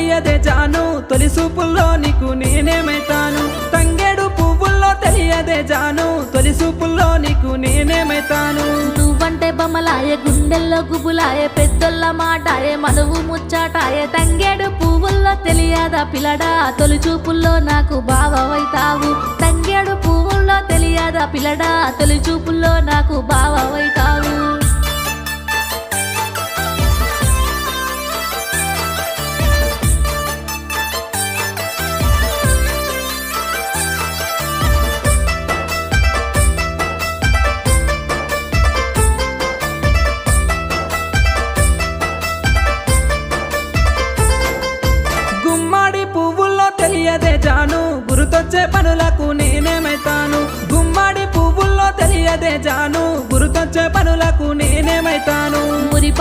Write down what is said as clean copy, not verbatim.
తెలియదే జాను తొలి చూపుల్లో నీకు నేనేమైతాను తంగేడు పువ్వుల్లో తెలియదే జాను తొలి చూపుల్లో నీకు నేనేమైతాను నువ్వంటే బొమ్మలాయే గుండెల్లో గుబులాయే పెద్దోళ్ళ మాటాయే మనువు ముచ్చాటాయే తంగేడు పువ్వుల్లో తెలియదా పిల్లడా తొలి చూపుల్లో నాకు బావవైతావు తంగేడు పువ్వుల్లో తెలియదా పిల్లడా తొలి చూపుల్లో నాకు బావవైతావు గుమ్మడి పువ్వుల్లో తెలియదే జాను గురుతొచ్చే పనులకు నేనేమైతాను గుమ్మడి పువ్వుల్లో తెలియదే జాను గురుతొచ్చే పనులకు నేనేమైతాను మురిపా